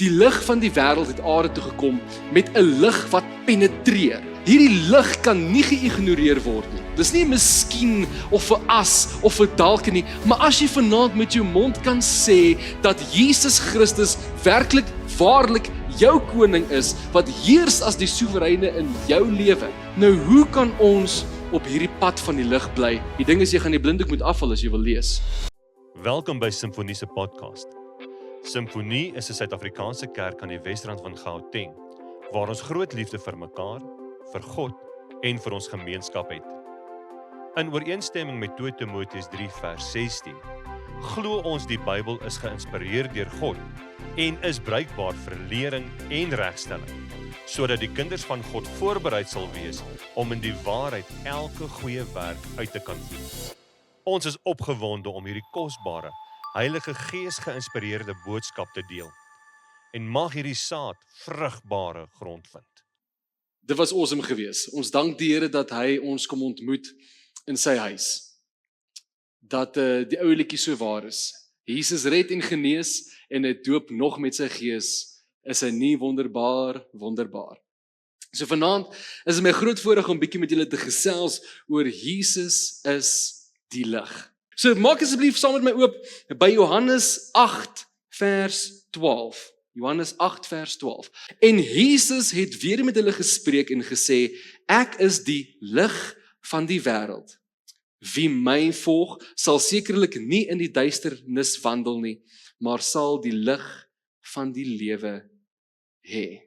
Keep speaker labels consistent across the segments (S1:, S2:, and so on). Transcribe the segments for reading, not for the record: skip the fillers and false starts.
S1: Die lig van die wêreld het aarde toe gekom met 'n lig wat penetreer. Hierdie lig kan nie geïgnoreer word nie. Dis nie 'n miskien of 'n as of 'n dalk nie, maar as jy vanaand met jou mond kan sê dat Jesus Christus werklik, waarlik jou koning is, wat heers as die soewereine in jou lewe. Nou hoe kan ons op hierdie pad van die lig bly? Die ding is, jy gaan die blinddoek moet afval as jy wil lees.
S2: Welkom by Simfonie se podcast. Simfonie is 'n Suid-Afrikaanse kerk aan die Wesrand van Gauteng, waar ons groot liefde vir mekaar, vir God en vir ons gemeenskap het. In ooreenstemming met 2 Timoteus 3 vers 16, glo ons die Bybel is geïnspireer deur God en is bruikbaar vir lering en regstelling, sodat die kinders van God voorbereid sal wees om in die waarheid elke goeie werk uit te kan voer. Ons is opgewonde om hierdie kosbare, Heilige Gees geïnspireerde boodskap te deel en mag hierdie saad vrugbare grond vind.
S1: Dit was awesome geweest. Ons dank die Here dat hy ons kom ontmoet in sy huis. Dat die ou liedjie so waar is. Jesus red en genees en hy doop nog met sy gees. Is hy nie wonderbaar, wonderbaar. So vanaand is dit my groot voorreg om bietjie met julle te gesels oor Jesus is die lig. So maak asseblief saam met my oop by Johannes 8 vers 12. Johannes 8 vers 12. En Jesus het weer met hulle gespreek en gesê, ek is die lig van die wêreld. Wie my volg, sal sekerlik nie in die duisternis wandel nie, maar sal die lig van die lewe hê.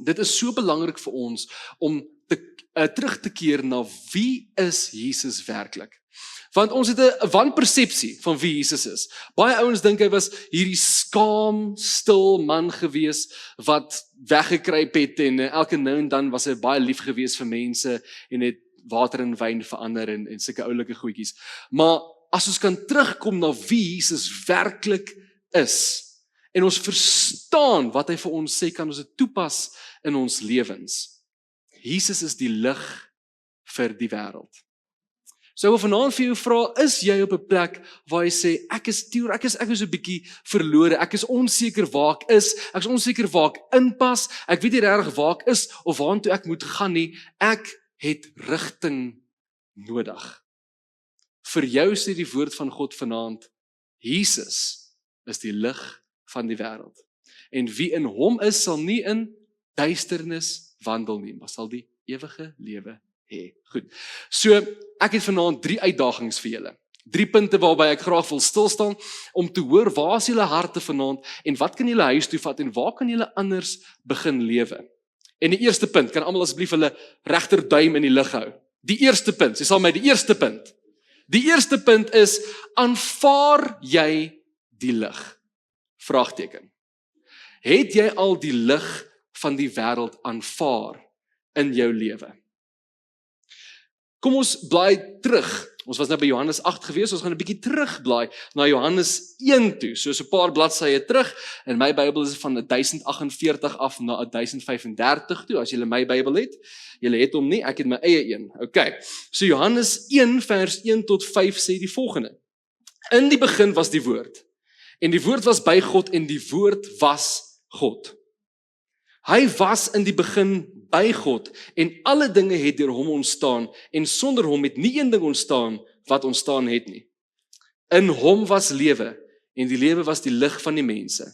S1: Dit is so belangrik vir ons om terug te keer na wie is Jesus werklik. Want ons het 'n wanpersepsie van wie Jesus is. Baie ouens dink hy was hierdie skaam, stil man gewees wat weggekruip het en elke nou en dan was hy baie lief gewees vir mense en het water in wyn verander en sulke oulike goedjies. Maar as ons kan terugkom na wie Jesus werklik is en ons verstaan wat hy vir ons sê, kan ons dit toepas in ons lewens. Jesus is die lig vir die wêreld. So ek wil vanaand vir jou vra, is jy op 'n plek waar jy sê, ek is 'n bietjie verlore, ek is onseker waar ek is onseker waar ek inpas, ek weet nie regtig waar ek is of waartoe ek moet gaan nie, ek het rigting nodig. Vir jou sê die woord van God vanaand, Jesus is die lig van die wêreld. En wie in hom is, sal nie in duisternis wandel nie, maar sal die ewige lewe hê. Goed. So, ek het vanaand 3 uitdagings vir julle. 3 punte waarby ek graag wil stil staan om te hoor waar is julle harte vanaand en wat kan julle huis toe vat en waar kan julle anders begin lewe. En die eerste punt, kan almal asseblief hulle regterduim in die lug hou. Die eerste punt, sê saam met my, die eerste punt. Die eerste punt is, aanvaar jy die lig? Vraagteken. Het jy al die lig van die wêreld aanvaar in jou lewe? Kom ons blaai terug. Ons was nou by Johannes 8 gewees, ons gaan 'n bietjie terugblaai na Johannes 1 toe. So 'n paar bladsye terug. In my Bybel is dit van 1048 af na 1035 toe, as jy my Bybel het. Julle het hom nie, ek het my eie een. Okay. So Johannes 1 vers 1 tot 5 sê die volgende. In die begin was die woord. En die woord was by God en die woord was God. Hy was in die begin by God en alle dinge het deur hom ontstaan en sonder hom het nie een ding ontstaan wat ontstaan het nie. In hom was lewe en die lewe was die lig van die mense.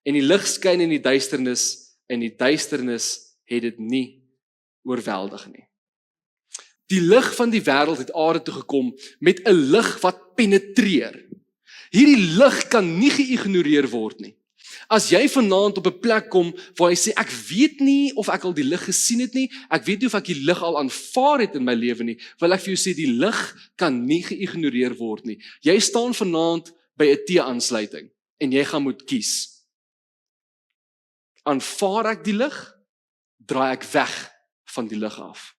S1: En die lig skyn in die duisternis en die duisternis het dit nie oorweldig nie. Die lig van die wêreld het aarde toe gekom met 'n lig wat penetreer. Hierdie lig kan nie geïgnoreer word nie. As jy vanaand op 'n plek kom waar jy sê, ek weet nie of ek al die lig gesien het nie, ek weet nie of ek die lig al aanvaar het in my lewe nie, wil ek vir jou sê, die lig kan nie geïgnoreer word nie. Jy staan vanaand by 'n T-aansluiting en jy gaan moet kies. Aanvaar ek die lig? Draai ek weg van die lig af?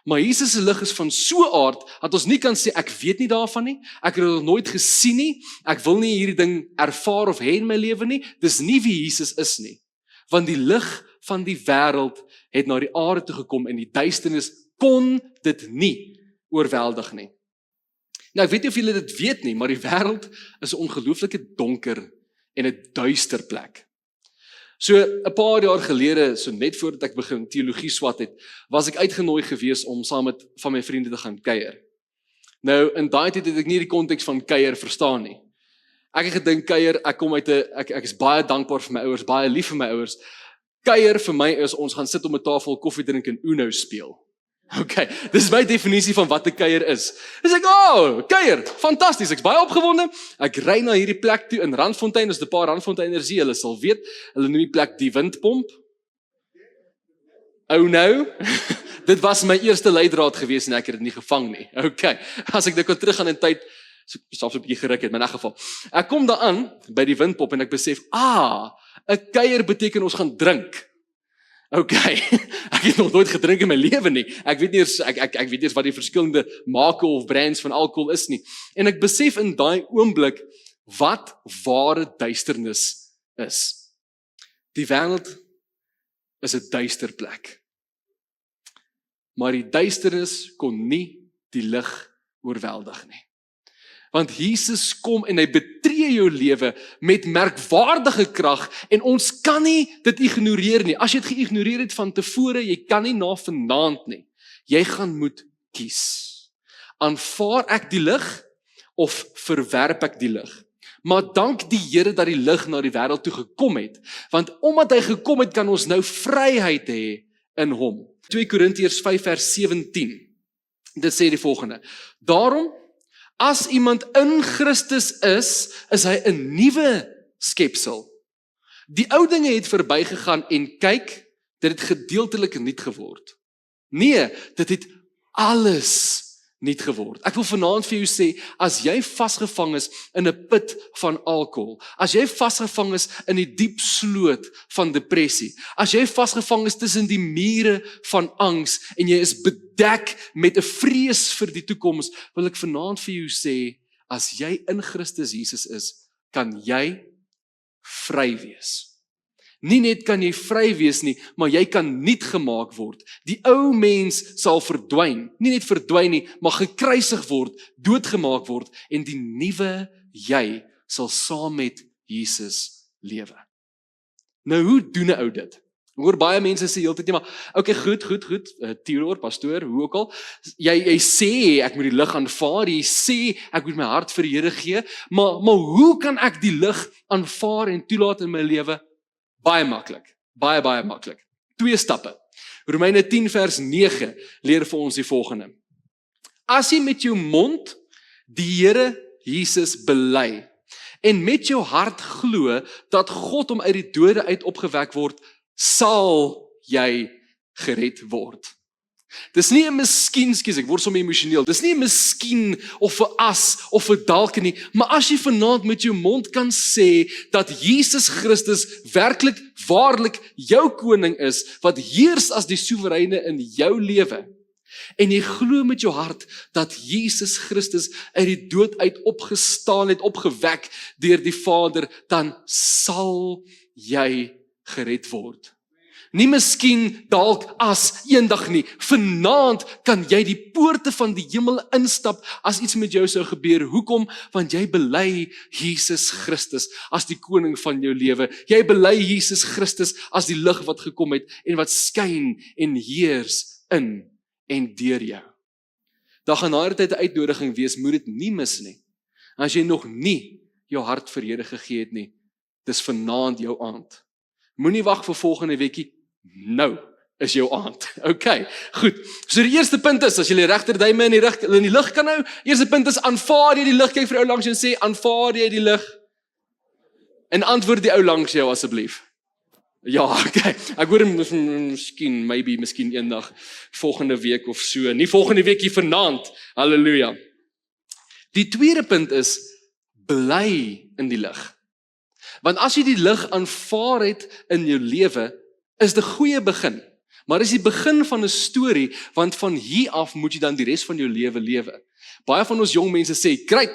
S1: Maar Jesus se lig is van so 'n aard dat ons nie kan sê ek weet nie daarvan nie, ek het dit nooit gesien nie, ek wil nie hierdie ding ervaar of hê in my lewe nie. Dis nie wie Jesus is nie. Want die lig van die wêreld het na die aarde toe gekom en die duisternis kon dit nie oorweldig nie. Nou ek weet nie of julle dit weet nie, maar die wêreld is 'n ongelooflike donker en 'n duister plek. So 'n paar jaar gelede, so net voordat ek begin teologie swat het, was ek uitgenooi gewees om saam met van my vriende te gaan kuier. Nou, in daai tyd het ek nie die konteks van kuier verstaan nie. Ek het gedink kuier, ek is baie dankbaar vir my ouers, baie lief vir my ouers. Kuier vir my is, ons gaan sit om 'n tafel koffie drink en Uno speel. Okay, dis my definisie van wat 'n kuier is. Dis ek, kuier, fantasties, ek's baie opgewonde. Ek ry na hierdie plek toe in Randfontein, is 'n paar Randfonteiners hier, hulle sal weet, hulle noem die plek die Windpomp. Oh nou, dit was my eerste leidraad gewees en ek het dit nie gevang nie. Okay, as ek dit kon teruggaan in tyd, so ek selfs 'n bietjie geruk het, maar in 'n geval. Ek kom daaraan by die Windpomp en ek besef, 'n kuier beteken ons gaan drink. Okay, ek het nog nooit gedrink in my lewe nie. Ek weet nie eens ek weet nie eens wat die verskillende make of brands van alkohol is nie. En ek besef in daai oomblik wat ware duisternis is. Die wêreld is 'n duister plek. Maar die duisternis kon nie die lig oorweldig nie. Want Jesus kom en hy betree jou lewe met merkwaardige krag en ons kan nie dit ignoreer nie. As jy dit geïgnoreer het van tevore, jy kan nie na vanaand nie. Jy gaan moet kies. Aanvaar ek die lig of verwerp ek die lig? Maar dank die Here dat die lig na die wêreld toe gekom het, want omdat hy gekom het, kan ons nou vryheid hê in hom. 2 Korintiërs 5 vers 17. Dit sê die volgende: Daarom, as iemand in Christus is hy 'n nuwe skepsel. Die ou dinge het verbygegaan en kyk, dit het gedeeltelik nuut geword. Nee, dit het alles nuut geword. Ek wil vanaand vir jou sê, as jy vasgevang is in 'n put van alkohol, as jy vasgevang is in die diep sloot van depressie, as jy vasgevang is tussen die mure van angs en jy is bedek met 'n vrees vir die toekoms, wil ek vanaand vir jou sê, as jy in Christus Jesus is, kan jy vry wees. Nie net kan jy vry wees nie, maar jy kan nuut gemaak word. Die ou mens sal verdwyn, nie net verdwyn nie, maar gekruisig word, doodgemaak word en die nuwe jy sal saam met Jesus lewe. Nou hoe doen 'n ou dit? Ek hoor baie mense sê heeltyd nie, maar okay, goed, teoloor, pastoor, hoe ook al. Jy sê ek moet die lig aanvaar, jy sê ek moet my hart vir die Here gee, maar hoe kan ek die lig aanvaar en toelaat in my lewe? Baie maklik, baie maklik. 2 stappe. Romeine 10 vers 9 leer vir ons die volgende. As jy met jou mond die Here Jesus bely en met jou hart glo dat God hom uit die dode uit opgewek word, sal jy gered word. Dis nie 'n miskien, ek word sommer emosioneel. Dis nie 'n miskien of 'n as of 'n dalk nie, maar as jy vanaand met jou mond kan sê dat Jesus Christus werklik, waarlik jou koning is, wat heers as die soewereine in jou lewe, en jy glo met jou hart dat Jesus Christus uit die dood uit opgestaan het, opgewek deur die Vader, dan sal jy gered word. Nie miskien, dalk, as, eendag nie. Vanaand kan jy die poorte van die hemel instap as iets met jou sou gebeur. Hoekom? Want jy bely Jesus Christus as die koning van jou lewe. Jy bely Jesus Christus as die lig wat gekom het en wat skyn en heers in en deur jou. Daar gaan na 'n tyd 'n uitnodiging wees, moet dit nie mis nie. As jy nog nie jou hart vir Here gegee het nie, dis vanaand jou aand. Moenie wag vir volgende weekie. Nou is jou aand. Okay, goed. So die eerste punt is, as jy die regterduime in die lig kan hou, eerste punt is, aanvaar jy die lig. Kyk vir ou langs jou en sê, aanvaar jy die lig? En antwoord die ou langs jou asseblief. Ja, okay. Ek hoor miskien eendag, volgende week of so. Nie volgende weekie, vanaand. Halleluja. Die tweede punt is, bly in die lig. Want as jy die lig aanvaar het in jou lewe, is dit 'n goeie begin. Maar dis die begin van 'n storie, want van hier af moet jy dan die res van jou lewe lewe. Baie van ons jong mense sê, "Great,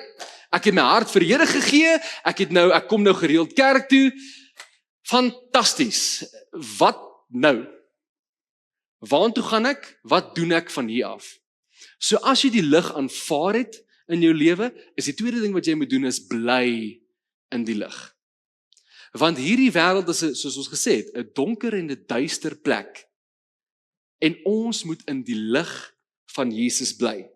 S1: ek het my hart vir Here gegee, ek kom nou gereeld kerk toe. Fantasties. Wat nou? Waartoe gaan ek? Wat doen ek van hier af?" So as jy die lig aanvaar het in jou lewe, is die tweede ding wat jy moet doen is bly in die lig. Want hierdie wêreld is, soos ons gesê het, 'n donker en 'n duister plek. En ons moet in die lig van Jesus bly.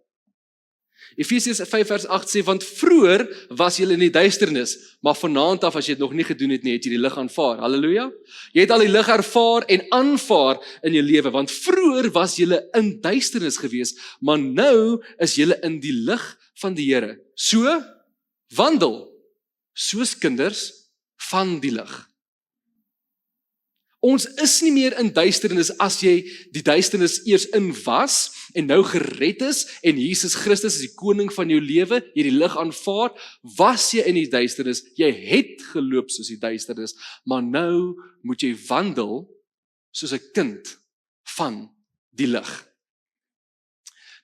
S1: Efesiërs 5 vers 8 sê, want vroeër was julle in die duisternis, maar vanaand af, as jy dit nog nie gedoen het nie, het jy die lig aanvaar. Halleluja. Jy het al die lig ervaar en aanvaar in jou lewe, want vroeër was julle in duisternis gewees, maar nou is julle in die lig van die Here. So, wandel, soos kinders van die lig. Ons is nie meer in duisternis as jy die duisternis eers in was en nou gered is en Jesus Christus is die koning van jou lewe, jy die lig aanvaar, was jy in die duisternis, jy het geloop soos die duisternis, maar nou moet jy wandel soos 'n kind van die lig.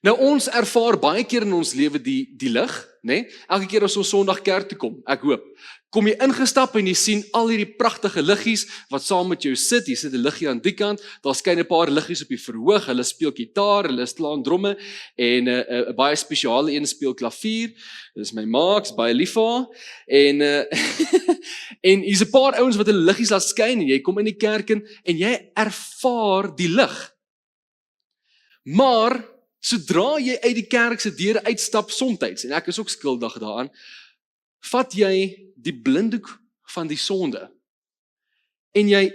S1: Nou ons ervaar baie keer in ons lewe die lig, né? Elke keer as ons Sondag kerk toe kom, ek hoop, kom jy ingestap en jy sien al hierdie pragtige liggies wat saam met jou sit. Jy sit 'n liggie aan die kant, daar skyn 'n paar liggies op die verhoog, hulle speel gitaar, hulle slaan dromme en 'n baie spesiale een speel klavier. Dis my ma, ek's baie lief vir haar. En en hier's 'n paar ouens wat hulle liggies laat skyn en jy kom in die kerk in en jy ervaar die lig. Maar sodra jy uit die kerk se deure uitstap somtyds, en ek is ook skuldig daaraan, vat jy die blinddoek van die sonde en jy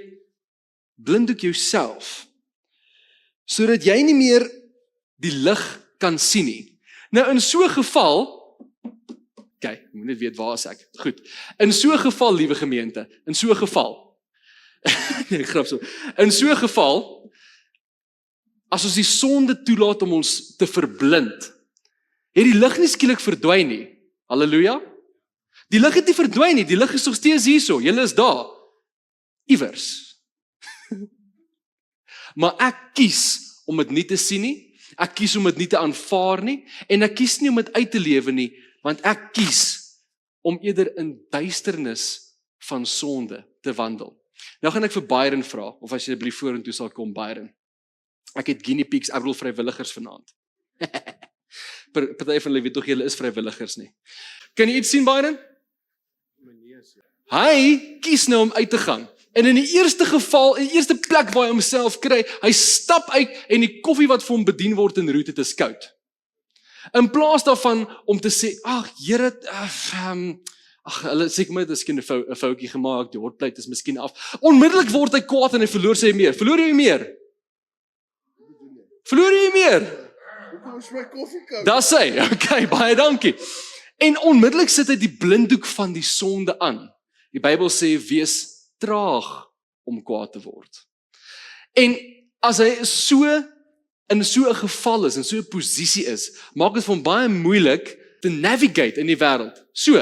S1: blinddoek jouself sodat jy nie meer die lig kan sien nie. Nou in so 'n geval, ek moet net weet waar is ek. Goed. In so 'n geval, liewe gemeente, in so 'n geval. Nee, grap so. In so 'n geval, as ons die sonde toelaat om ons te verblind, het die lig nie skielik verdwyn nie. Halleluja. Die lig het nie verdwyn nie, die lig is nog steeds hierso, julle is daar, iewers. Maar ek kies om dit nie te sien nie, ek kies om dit nie te aanvaar nie, en ek kies nie om dit uit te lewe nie, want ek kies om eerder in duisternis van sonde te wandel. Nou gaan ek vir Byron vra, of as jy asseblief vorentoe sal kom, Byron. Ek het guinea pigs, ek bedoel vrywilligers vanaand. Party van julle weet tog julle is vrywilligers nie. Kan jy iets sien, Byron? Hy kies nou om uit te gaan. En in die eerste geval, in die eerste plek waar hy homself kry, hy stap uit en die koffie wat vir hom bedien word in roete is koud. In plaas daarvan om te sê, ag Here, hulle sê my, dit is miskien 'n foutjie gemaak, die hotplate is miskien af. Onmiddellik word hy kwaad en hy verloor sy meer. Verloor jy meer? Verloor jy meer?
S3: Hoekom is my koffie koud?
S1: Dis hy. Okay, baie dankie. En onmiddellik sit hy die blinddoek van die sonde aan. Die Bybel sê, wees traag om kwaad te word. En as hy in so 'n geval is, in so 'n posisie is, maak dit vir hom baie moeilik te navigate in die wêreld. So,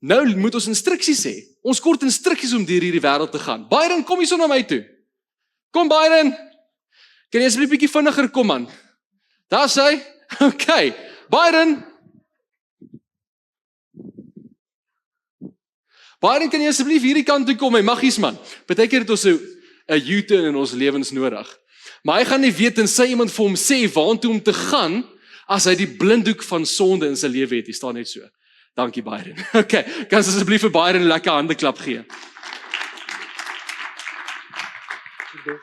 S1: nou moet ons instruksies hê. Ons kort instruksies om deur hierdie wêreld te gaan. Byron, kom hierso na my toe. Kom Byron. Kan jy asseblief 'n bietjie vinniger kom man? Daar's hy. Okay. Byron. Byron, kan jy asseblief hierdie kant toe kom, my maggies man. Partykeer het ons 'n U-turn in ons lewens nodig. Maar hy gaan nie weet en sy iemand vir hom sê waartoe om te gaan as hy die blinddoek van sonde in sy lewe het. Hy staan net so. Dankie Byron. Okay, kan jy asseblief vir Byron 'n lekker handeklap gee?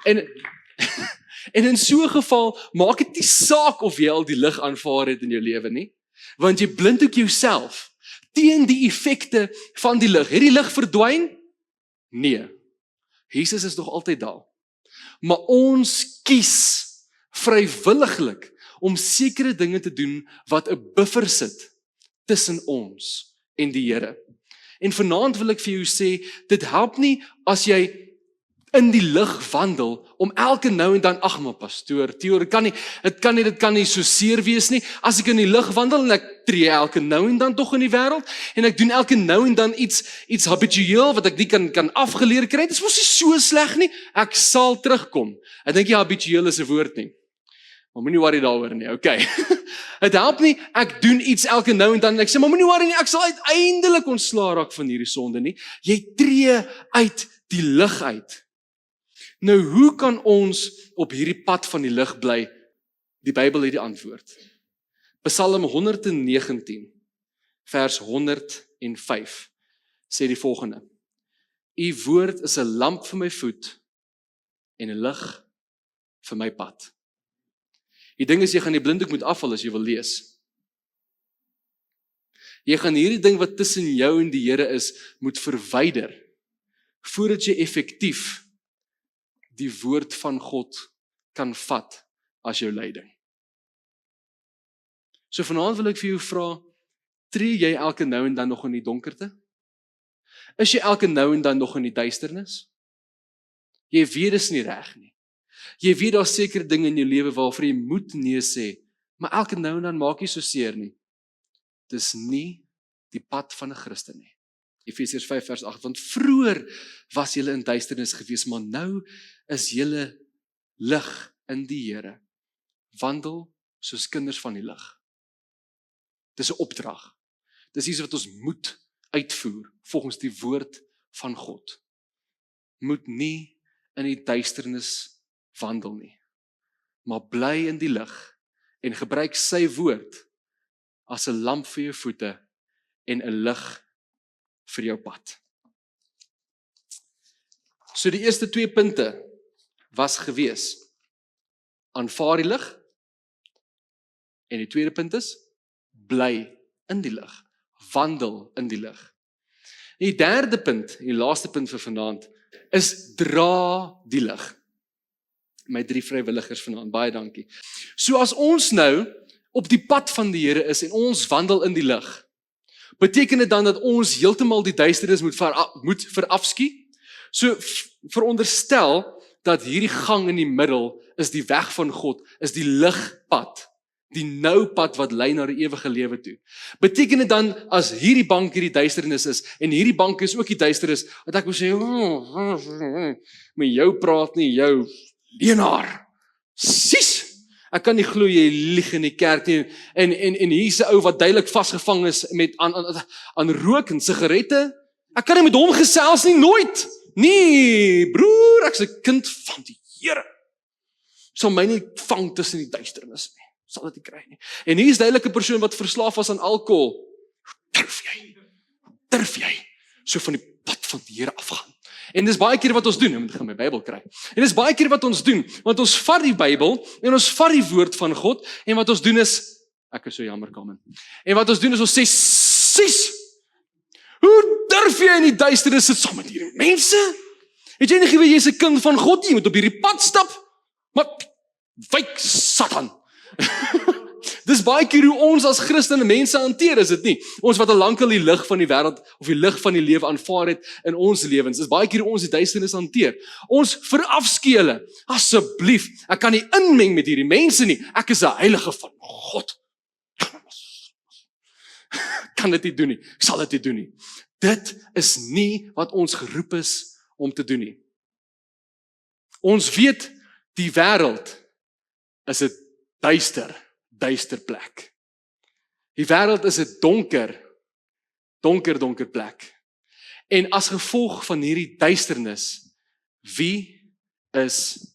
S1: En in so 'n geval maak dit nie saak of jy al die lig aanvaar het in jou lewe nie, want jy blinddoek jouself teen die effekte van die lig. Het die lig verdwyn? Nee. Jesus is nog altyd daar. Maar ons kies vrywilliglik om sekere dinge te doen wat 'n buffer sit tussen ons en die Here. En vanaand wil ek vir jou sê, dit help nie as jy in die lig wandel om elke nou en dan, ag maar pastoor, Theo, dit kan nie so seer wees nie. As ek in die lig wandel en ek tree elke nou en dan tog in die wêreld en ek doen elke nou en dan iets habitueel wat ek nie kan afgeleer kry. Dit is mos nie so sleg nie. Ek sal terugkom. Ek dink jy habitueel is 'n woord nie. Maar moenie worry daaroor nie. Okay. Dit help nie ek doen iets elke nou en dan en ek sê maar moenie worry nie, ek sal uiteindelik ontslaa raak van hierdie sonde nie. Jy tree uit die lig uit. Nou, hoe kan ons op hierdie pad van die lig bly? Die Bybel het die antwoord. Psalm 119, vers 105, sê die volgende. U woord is 'n lamp vir my voet en 'n lig vir my pad. Die ding is, jy gaan die blinddoek moet afval as jy wil lees. Jy gaan hierdie ding wat tussen jou en die Here is, moet verwyder, voordat jy effektief die woord van God kan vat as jou leiding. So vanaand wil ek vir jou vra, tree jy elke nou en dan nog in die donkerte? Is jy elke nou en dan nog in die duisternis? Jy weet dis nie reg nie. Jy weet daar sekere dinge in jou lewe waarvoor jy moet nee sê, maar elke nou en dan maak jy so seer nie. Dis nie die pad van 'n Christen nie. Efesiërs 5 vers 8, want vroeër was julle in duisternis gewees, maar nou is julle lig in die Here. Wandel soos kinders van die lig. Dis 'n opdrag. Dis iets wat ons moet uitvoer volgens die woord van God. Moet nie in die duisternis wandel nie, maar bly in die lig en gebruik sy woord as 'n lamp vir jou voete en 'n lig vir jou pad. So die eerste 2 punte was gewees, aanvaar die lig, en die tweede punt is, bly in die lig, wandel in die lig. Die derde punt, die laaste punt vir vanaand, is dra die lig. My 3 vrywilligers vanaand, baie dankie. So as ons nou op die pad van die Here is en ons wandel in die lig, beteken dit dan dat ons heeltemal die duisternis moet verafskiet? So veronderstel dat hierdie gang in die middel is die weg van God, is die ligpad, die nou pad wat lei na die ewige lewe toe. Beteken dit dan as hierdie bank hierdie duisternis is en hierdie bank is ook die duisternis, dat ek moet sê, met jou praat nie, jou leenaar. Sies! Ek kan nie glo jy lieg in die kerk nie. En hier's 'n ou wat duidelik vasgevang is met aan rook en sigarette. Ek kan nie met hom gesels nie, nooit. Nee, broer, ek's 'n kind van die Here. Sal my nie vang tussen die duisternis nie. Sal dit nie kry nie. En hier's duidelik 'n persoon wat verslaaf was aan alkohol. Durf jy so van die pad van die Here afgaan? En dis baie keer wat ons doen, ek gaan my Bybel kry. En dis baie keer wat ons doen, want ons vat die Bybel en ons vat die woord van God en wat ons doen is, ek is so jammer Carmen. En wat ons doen is ons sê, sies, hoe durf jy in die duisternis sit saam met hierdie mense? Het jy nie geweet jy is 'n kind van God nie, jy moet op hierdie pad stap? Maar wyk Satan. Dis baie keer hoe ons as Christene mense hanteer, is dit nie? Ons wat al lankal die lig van die wêreld of die lig van die lewe aanvaar het in ons lewens. Dis baie keer hoe ons die duisternis hanteer. Ons verafskeer hulle. Asseblief, ek kan nie inmeng met hierdie mense nie. Ek is 'n heilige van God. Kan dit nie doen nie. Ek sal dit nie doen nie. Dit is nie wat ons geroep is om te doen nie. Ons weet die wêreld is 'n duister plek. Die wêreld is 'n donker plek. En as gevolg van hierdie duisternis, wie is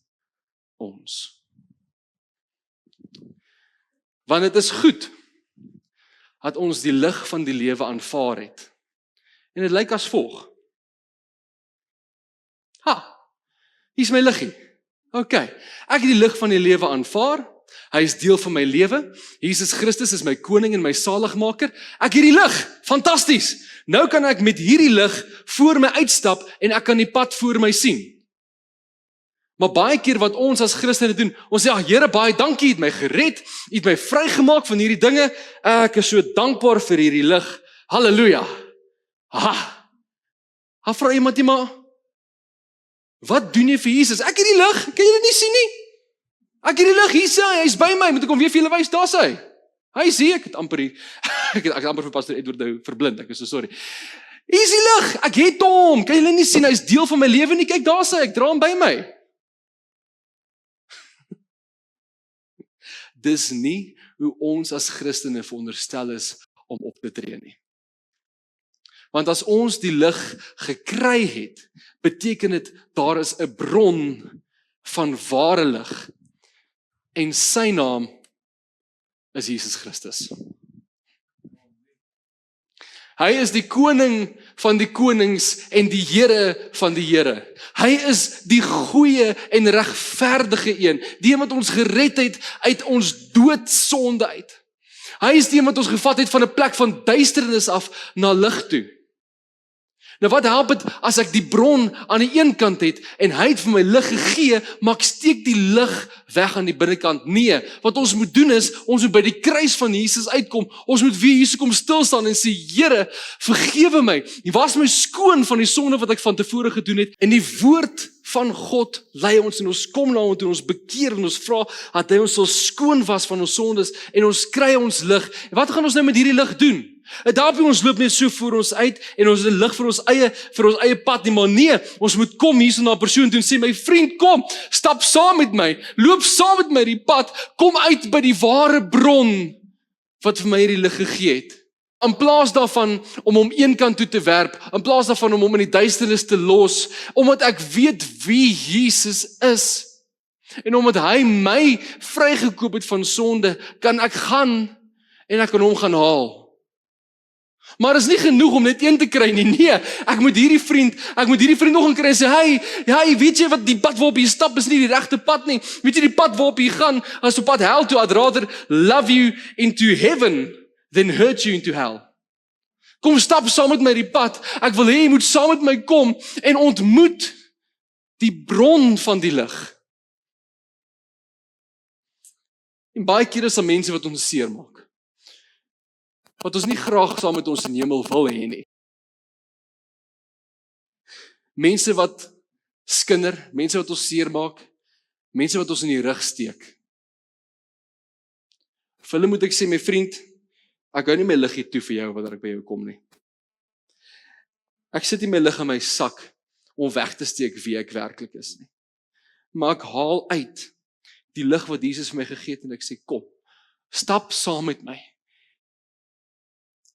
S1: ons? Want dit is goed dat ons die lig van die lewe aanvaar het. En dit lyk as volg. Hier's my liggie. OK, ek het die lig van die lewe aanvaar. Hy is deel van my lewe. Jesus Christus is my koning en my saligmaker. Ek het die lig. Fantasties. Nou kan ek met hierdie lig voor my uitstap en ek kan die pad voor my sien. Maar baie keer wat ons as Christene doen, ons sê, Here, baie dankie, jy het my gered, jy het my vrygemaak van hierdie dinge. Ek is so dankbaar vir hierdie lig. Halleluja. Vra iemand nie maar, wat doen jy vir Jesus? Ek het die lig, kan jy dit nie sien nie? Ek het die lig, hier sê hy is by my, moet ek hom weer vir julle wys, daar sê hy. Hy sê, ek het amper vir Pastor Edward nou verblind, ek is so sorry. Hier is die lig, ek het hom, kan julle nie sien, hy is deel van my lewe nie, kyk daar sê hy, ek dra hom by my. Dis nie hoe ons as Christene veronderstel is om op te tree nie. Want as ons die lig gekry het, beteken dit daar is 'n bron van ware lig. En sy naam is Jesus Christus. Hy is die koning van die konings en die Here van die Here. Hy is die goeie en regverdige een, die wat ons gered het uit ons doodsonde uit. Hy is die wat ons gevat het van 'n plek van duisternis af na lig toe. Nou wat help dit as ek die bron aan die een kant het en hy het vir my lig gegee, maar ek steek die lig weg aan die binnekant? Nee, wat ons moet doen is, ons moet by die kruis van Jesus uitkom. Ons moet weer hier kom stil staan en sê, Here, vergewe my. U was my skoon van die sonde wat ek van tevore gedoen het. En die woord van God lei ons en ons kom na hom toe, ons bekeer en ons vra dat hy ons sal skoon was van ons sondes en ons kry ons lig. En wat gaan ons nou met hierdie lig doen? Daarby ons loop net so voor ons uit en ons het 'n lig vir ons eie pad nie, maar nee, ons moet kom hier so na 'n persoon toe en sê, my vriend, kom, stap saam met my, loop saam met my die pad, kom uit by die ware bron wat vir my hierdie lig gegee het. In plaas daarvan om hom een kant toe te werp, in plaas daarvan om hom in die duisternis te los, omdat ek weet wie Jesus is en omdat hy my vrygekoop het van sonde, kan ek gaan en ek kan hom gaan haal. Maar is nie genoeg om net een te kry nie. Nee, ek moet hierdie vriend nog een kry en sê, hey, weet jy wat, die pad waarop jy stap is nie die regte pad nie. Weet jy die pad waarop jy gaan, as op pad hel toe, I'd rather love you into heaven than hurt you into hell. Kom stap saam met my die pad. Ek wil hê jy moet saam met my kom en ontmoet die bron van die lig. En baie keer is daar mense wat ons seermaak. Wat ons nie graag saam met ons in die hemel wil hê nie. Mense wat skinder, mense wat ons seermaak, mense wat ons in die rug steek. Vir hulle moet ek sê, my vriend, ek hou nie my liggie toe vir jou wanneer ek by jou kom nie. Ek sit nie my lig in my sak om weg te steek wie ek werklik is nie. Maar ek haal uit die lig wat Jesus vir my gegee het en ek sê, kom, stap saam met my.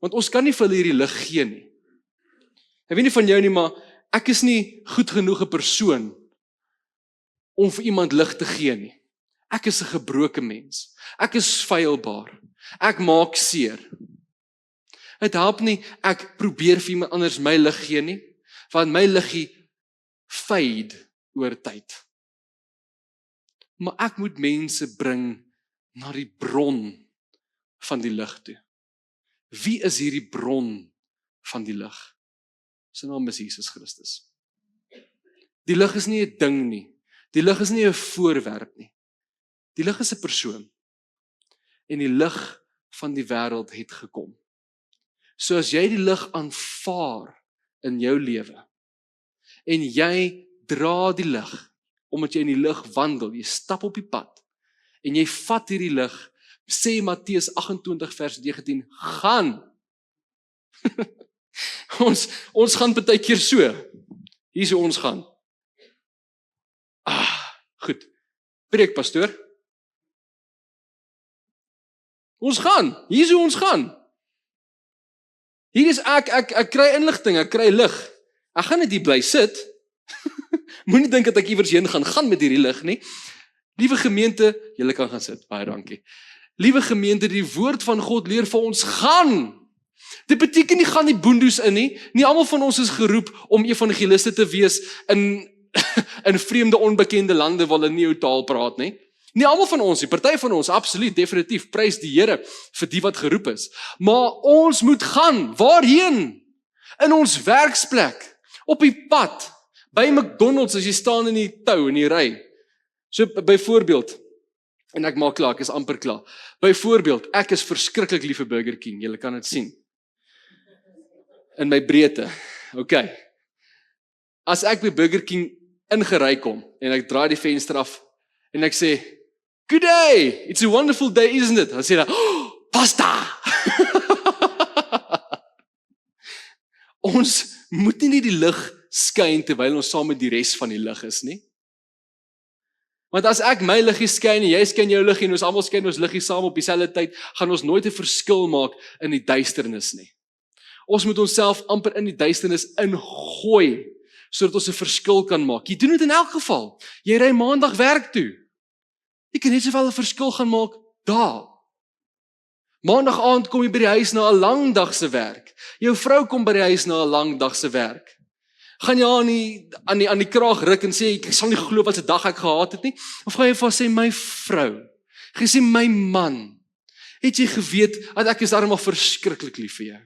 S1: Want ons kan nie vir hulle hierdie lig gee nie. Ek weet nie van jou nie, maar ek is nie goed genoeg 'n persoon om vir iemand lig te gee nie. Ek is 'n gebroke mens. Ek is feilbaar. Ek maak seer. Het help nie ek probeer vir iemand anders my lig gee nie, want my liggie fade oor tyd. Maar ek moet mense bring na die bron van die lig toe. Wie is hierdie bron van die lig? Sy naam is Jesus Christus. Die lig is nie 'n ding nie. Die lig is nie 'n voorwerp nie. Die lig is 'n persoon. En die lig van die wêreld het gekom. So as jy die lig aanvaar in jou lewe en jy dra die lig omdat jy in die lig wandel, jy stap op die pad en jy vat hierdie lig, sê Matteus 28 vers 19, gaan. ons gaan baie keer so. Hier is hoe ons gaan. Goed. Preek pastoor. Ons gaan. Hier is hoe ons gaan. Hier is ek kry inligting, ek kry lig. Ek gaan net hier bly sit. Moenie dink dat ek iewers heen gaan met hierdie lig nie. Liewe gemeente, julle kan gaan sit. Baie dankie. Liewe gemeente, die woord van God leer vir ons gaan. Dit beteken nie gaan die boendoes in nie. Nie almal van ons is geroep om evangeliste te wees in vreemde onbekende lande waar hulle nie jou taal praat nie. Nie almal van ons, die party van ons, absoluut, definitief, prys die Here vir die wat geroep is. Maar ons moet gaan, waarheen? In ons werksplek, op die pad, by McDonald's as jy staan in die tou, in die ry. So byvoorbeeld, en ek maak klaar, ek is amper klaar. Byvoorbeeld, ek is verskriklik lief vir Burger King, julle kan dit sien. In my breedte, okay. As ek by Burger King ingery kom, en ek draai die venster af, en ek sê, good day, it's a wonderful day, isn't it? Dan sê hy, pasta! Ons moet nie die lig skyn terwyl ons saam met die res van die lig is nie. Want as ek my liggie skyn en jy skyn jou liggie en ons almal skyn ons liggie saam op dieselfde tyd, gaan ons nooit 'n verskil maak in die duisternis nie. Ons moet onsself amper in die duisternis ingooi sodat ons 'n verskil kan maak. Jy doen dit in elk geval. Jy ry maandag werk toe. Jy kan net sowel 'n verskil gaan maak daar. Maandag aand kom jy by die huis na 'n lang dag se werk. Jou vrou kom by die huis na 'n lang dag se werk. Gaan jy aan die kraag ruk en sê ek sal nie glo wat 'n dag ek gehad het nie? Of gaan jy vir haar sê my vrou, jy sê my man, het jy geweet dat ek is darmal verskriklik lief vir jou?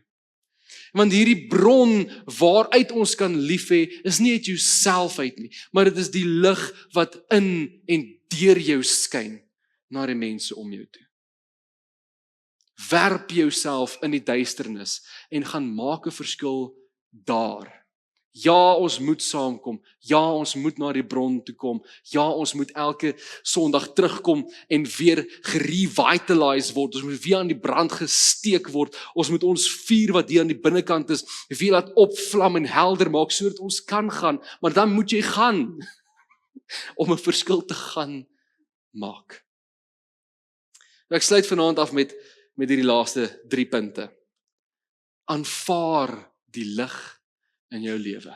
S1: Want hierdie bron waaruit ons kan lief hê, is nie uit jouself uit nie, maar dit is die lig wat in en deur jou skyn na die mense om jou toe. Werp jouself in die duisternis en gaan maak 'n verskil daar. Ja, ons moet saamkom. Ja, ons moet na die bron toe kom. Ja, ons moet elke Sondag terugkom en weer gerevitalize word. Ons moet weer aan die brand gesteek word. Ons moet ons vuur wat hier aan die binnekant is, weer laat opvlam en helder maak sodat ons kan gaan. Maar dan moet jy gaan om 'n verskil te gaan maak. Ek sluit vanaand af met hierdie laaste 3 punte. Aanvaar die lig in jou lewe.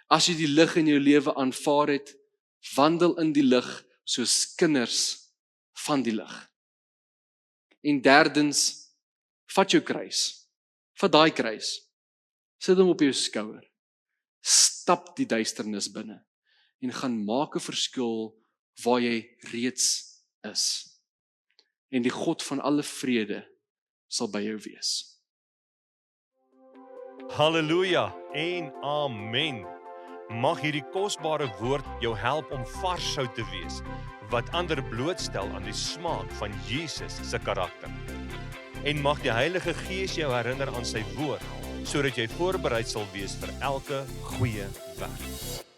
S1: As jy die lig in jou lewe aanvaar het, wandel in die lig soos kinders van die lig. En derdens, vat jou kruis. Vat daai kruis. Sit hom op jou skouer. Stap die duisternis binne en gaan maak 'n verskil waar jy reeds is. En die God van alle vrede sal by jou wees.
S2: Halleluja en amen. Mag hierdie kosbare woord jou help om vars sout te wees, wat ander blootstel aan die smaak van Jesus se karakter. En mag die Heilige Gees jou herinner aan sy woord, sodat jy voorbereid sal wees vir elke goeie werk.